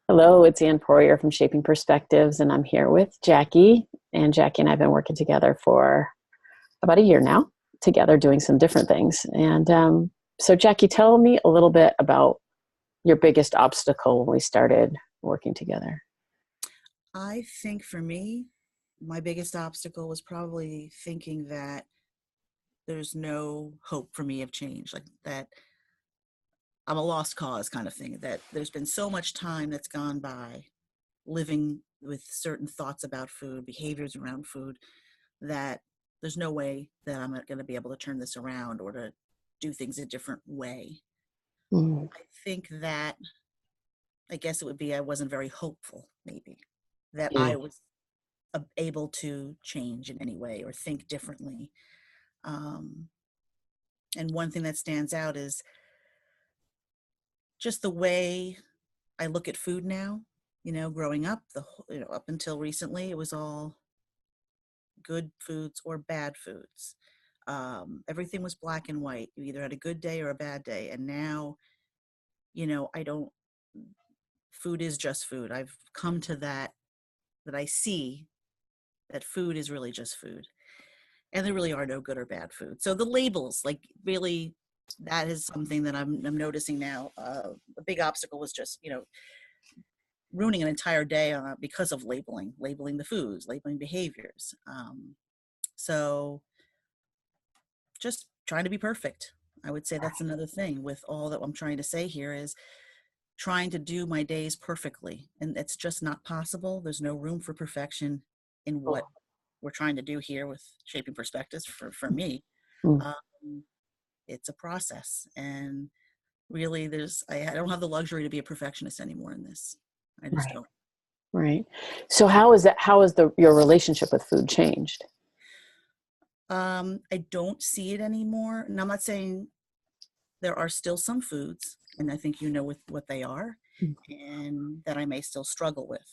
Hello, it's Ann Poirier from Shaping Perspectives, and I'm here with Jackie. And Jackie and I have been working together for about a year now, together doing some different things. So, Jackie, tell me a little bit about your biggest obstacle when we started working together. I think for me, my biggest obstacle was probably thinking that there's no hope for me of change, like that I'm a lost cause kind of thing, that there's been so much time that's gone by living with certain thoughts about food, behaviors around food, that there's no way that I'm going to be able to turn this around or to do things a different way. Mm, I think that, I guess it would be, I wasn't very hopeful, maybe, that yeah. I was able to change in any way or think differently. Um, and one thing that stands out is just the way I look at food now. Growing up, up until recently, it was all good foods or bad foods. Everything was black and white. You either had a good day or a bad day. And now, I don't. Food is just food. I've come to that I see that food is really just food, and there really are no good or bad food. So the labels, like, really, that is something that I'm noticing now. A big obstacle was just ruining an entire day because of labeling the foods, labeling behaviors. So just trying to be perfect. I would say that's another thing with all that I'm trying to say here is trying to do my days perfectly, and it's just not possible. There's no room for perfection in what we're trying to do here with shaping perspectives for me. Mm, um, it's a process, and really I don't have the luxury to be a perfectionist anymore in this. I just right, don't. right. So, how is that? How has your relationship with food changed? I don't see it anymore, and I'm not saying there are still some foods, and I think with what they are, Mm, and that I may still struggle with,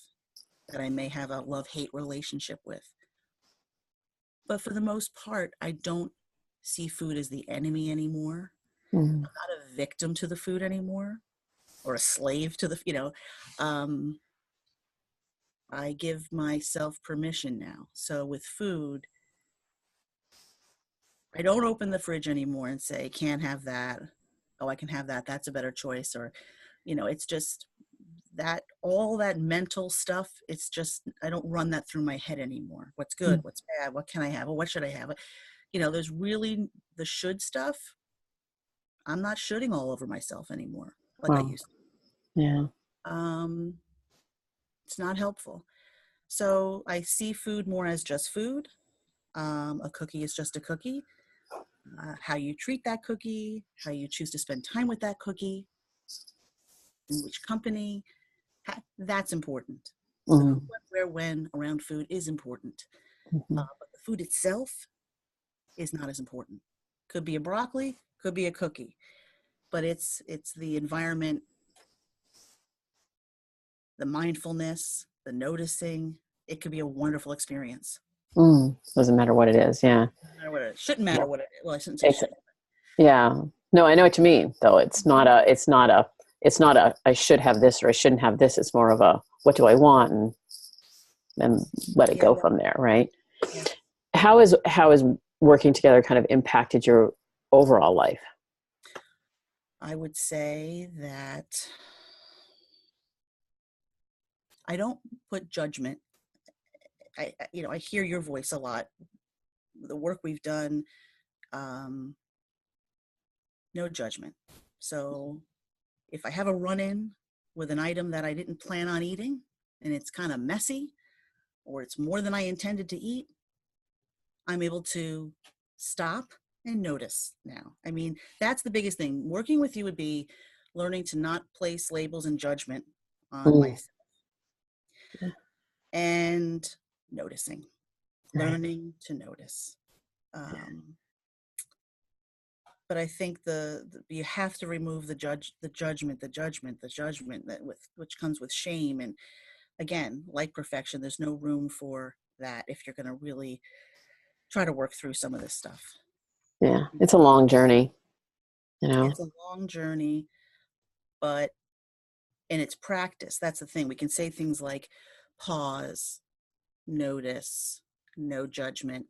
that I may have a love-hate relationship with. But for the most part, I don't see food as the enemy anymore. mm, I'm not a victim to the food anymore, or a slave to um, I give myself permission now. So with food, I don't open the fridge anymore and say, can't have that. Oh, I can have that. That's a better choice. Or, it's just that all that mental stuff. It's just, I don't run that through my head anymore. What's good? mm. What's bad? What can I have? Or what should I have? There's really the should stuff. I'm not shoulding all over myself anymore like I Wow. used Yeah. to. It's not helpful. So I see food more as just food. A cookie is just a cookie. How you treat that cookie, how you choose to spend time with that cookie, in which company, that's important. The who, Mm, what, where, when around food is important. mhm. But the food itself is not as important. Could be a broccoli, could be a cookie, but it's the environment, the mindfulness, the noticing. It could be a wonderful experience. Doesn't matter what it is. Yeah. No matter what it shouldn't Yeah. matter what it. Well, I shouldn't say Ex- shouldn't. Yeah. No, I know what you mean, though. It's not a I should have this or I shouldn't have this. It's more of a what do I want and let it Yeah, go from there, right? yeah. How is working together kind of impacted your overall life? I would say that I don't put judgment. I hear your voice a lot. The work we've done, um, no judgment. So if I have a run-in with an item that I didn't plan on eating, and it's kind of messy, or it's more than I intended to eat, I'm able to stop and notice now. I mean, that's the biggest thing. Working with you would be learning to not place labels and judgment on Mm, myself, and noticing, right. learning to notice. Um, but I think you have to remove the judgment that which comes with shame. And again, like perfection, there's no room for that if you're going to really try to work through some of this stuff. Yeah. It's a long journey, you know. It's a long journey, but and it's practice. That's the thing. We can say things like pause, notice, no judgment,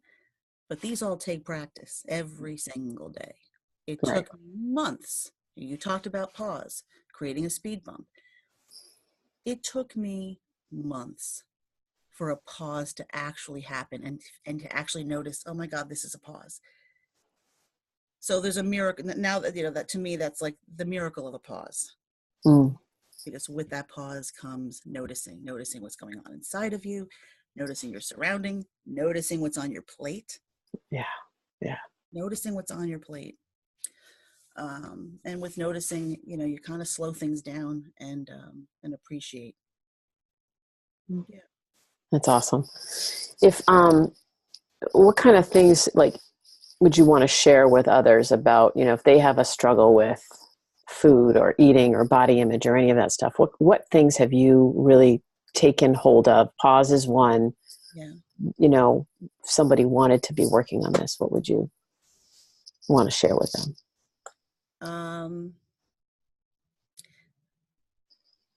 but these all take practice every single day. It Right. took months. You talked about pause, creating a speed bump. It took me months for a pause to actually happen, and to actually notice, oh my God, this is a pause. So there's a miracle now that, that to me, that's like the miracle of a pause. Mm. Because with that pause comes noticing what's going on inside of you, noticing your surrounding, noticing what's on your plate, Yeah. Yeah. noticing what's on your plate. And with noticing, you kind of slow things down and appreciate. Mm. Yeah. That's awesome. If what kind of things like would you want to share with others about, if they have a struggle with food or eating or body image or any of that stuff? What things have you really taken hold of? Pause is one. Yeah. If somebody wanted to be working on this, what would you want to share with them? Um,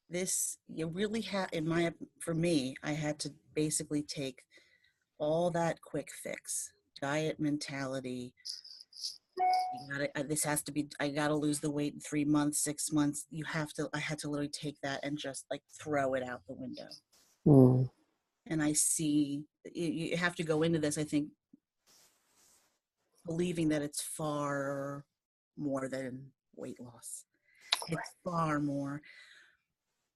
this you really had for me, I had to basically take all that quick fix diet mentality. This has to be, I gotta lose the weight in 3 months, 6 months. I had to literally take that and just like throw it out the window. Mm. And I see you have to go into this, I think, believing that it's far more than weight loss. It's far more,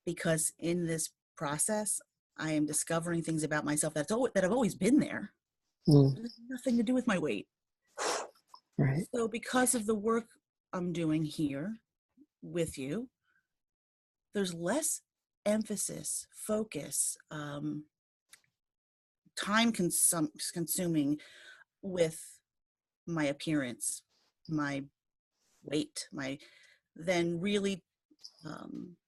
because in this process, I am discovering things about myself that have always been there. Mm. It has nothing to do with my weight. Right. So because of the work I'm doing here with you, there's less emphasis, focus, time consuming with my appearance, my weight, then really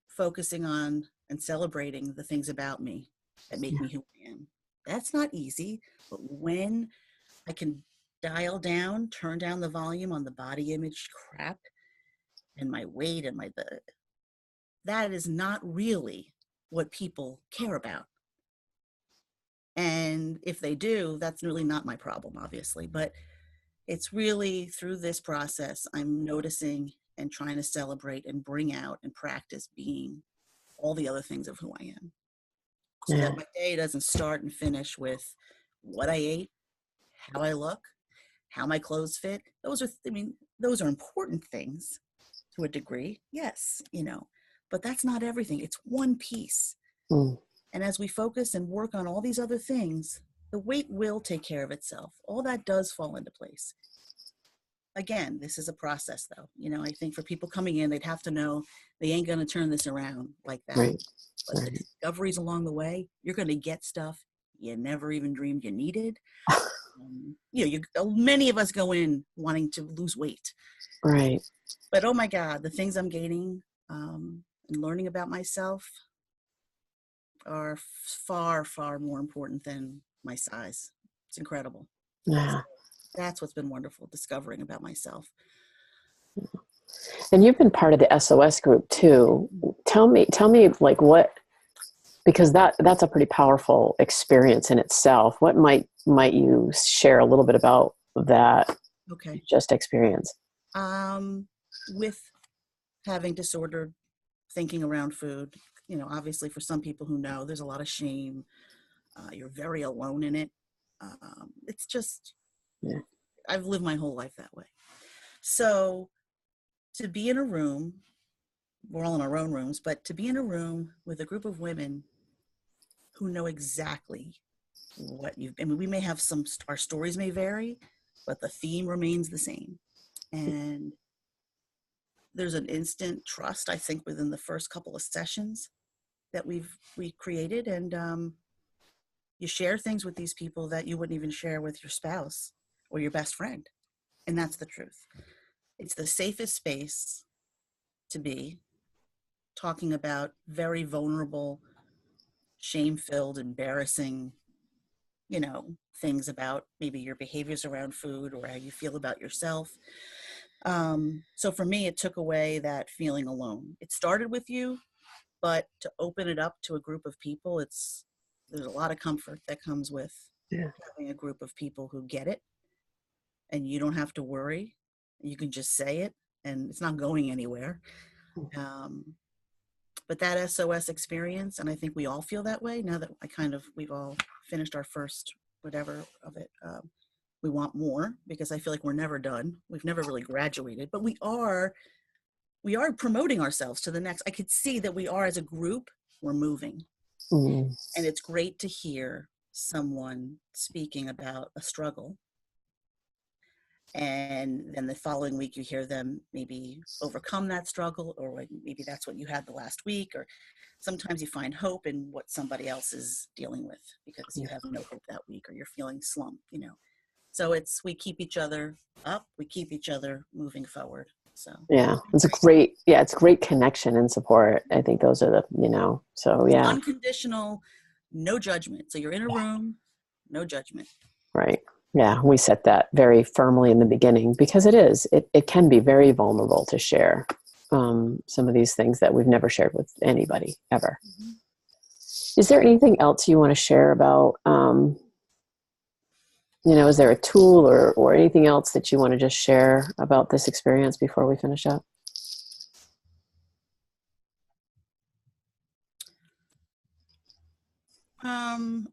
focusing on and celebrating the things about me that make Yeah. me who I am. That's not easy, but when I can turn down the volume on the body image crap and my weight and that is not really what people care about. And if they do, that's really not my problem, obviously. But it's really through this process, I'm noticing and trying to celebrate and bring out and practice being all the other things of who I am. So Yeah. that my day doesn't start and finish with what I ate, how I look, how my clothes fit. Those are important things to a degree. Yes, but that's not everything. It's one piece. Mm. And as we focus and work on all these other things, the weight will take care of itself. All that does fall into place. Again, this is a process, though. I think for people coming in, they'd have to know they ain't going to turn this around like that. Right. But the Right. discoveries along the way, you're going to get stuff you never even dreamed you needed. Many of us go in wanting to lose weight, Right. but oh my God, the things I'm gaining and learning about myself are far, far more important than my size. It's incredible. So Yeah. that's what's been wonderful, discovering about myself. And you've been part of the SOS group too. Tell me like what, because that's a pretty powerful experience in itself. What might you share a little bit about that Okay. just experience? With having disordered thinking around food, obviously for some people who know, there's a lot of shame. You're very alone in it. It's just, Yeah. I've lived my whole life that way. So to be in a room, we're all in our own rooms, but to be in a room with a group of women who know exactly we may have our stories may vary, but the theme remains the same. And there's an instant trust, I think, within the first couple of sessions that we created. And you share things with these people that you wouldn't even share with your spouse or your best friend. And that's the truth. It's the safest space to be talking about very vulnerable, shame-filled, embarrassing, things about maybe your behaviors around food or how you feel about yourself. So for me, it took away that feeling alone. It started with you, but to open it up to a group of people, there's a lot of comfort that comes with Yeah. having a group of people who get it, and you don't have to worry. You can just say it, and it's not going anywhere. Um, but that SOS experience, and I think we all feel that way now that we've all finished our first whatever of it. We want more because I feel like we're never done. We've never really graduated, but we are promoting ourselves to the next. I could see that we are, as a group, we're moving. Mm. And it's great to hear someone speaking about a struggle. And then the following week, you hear them maybe overcome that struggle, or maybe that's what you had the last week. Or sometimes you find hope in what somebody else is dealing with because you have no hope that week, or you're feeling slumped. So we keep each other up, we keep each other moving forward. So Yeah, it's great connection and support. I think those are so yeah. Unconditional, no judgment. So you're in a room, no judgment. Right. Yeah, we set that very firmly in the beginning because it can be very vulnerable to share some of these things that we've never shared with anybody ever. Mm-hmm. Is there anything else you want to share about, is there a tool or anything else that you want to just share about this experience before we finish up?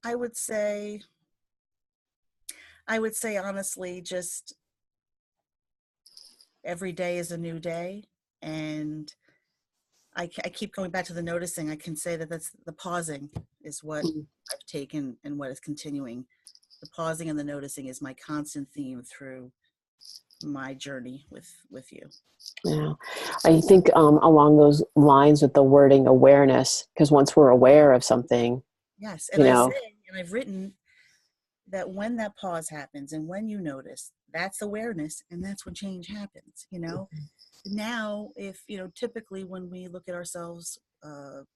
I would say honestly, just every day is a new day. And I keep going back to the noticing. I can say that's the pausing is what I've taken and what is continuing. The pausing and the noticing is my constant theme through my journey with you. Yeah, I think along those lines with the wording awareness, because once we're aware of something, Yes, and I say, and I've written that when that pause happens and when you notice, that's awareness, and that's when change happens. Now, if typically when we look at ourselves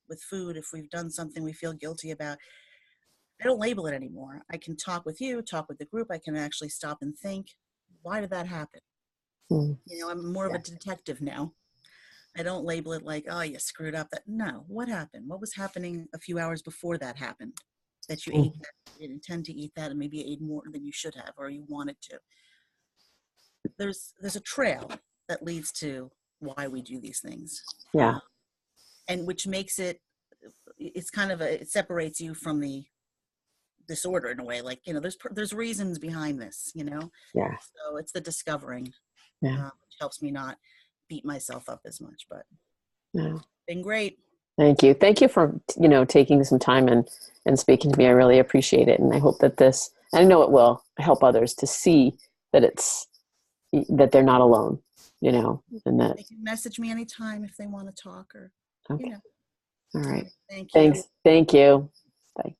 with food, if we've done something we feel guilty about, I don't label it anymore. I can talk with you, talk with the group. I can actually stop and think, why did that happen? Mm. I'm more of a detective now. I don't label it like, oh, you screwed up. No, what happened? What was happening a few hours before that happened? That you ate that, you didn't intend to eat that, and maybe you ate more than you should have, or you wanted to. There's a trail that leads to why we do these things. Yeah. And which makes it's kind of it separates you from the disorder in a way. Like, there's reasons behind this, Yeah. So it's the discovering, Yeah. which helps me not beat myself up as much, but Yeah. been great. Thank you. Thank you for, taking some time and speaking to me. I really appreciate it. And I hope that I know it will help others to see that they're not alone, and that. They can message me anytime if they want to talk or, Okay. All All right. right. Thank you. Thanks. Thank you. Bye.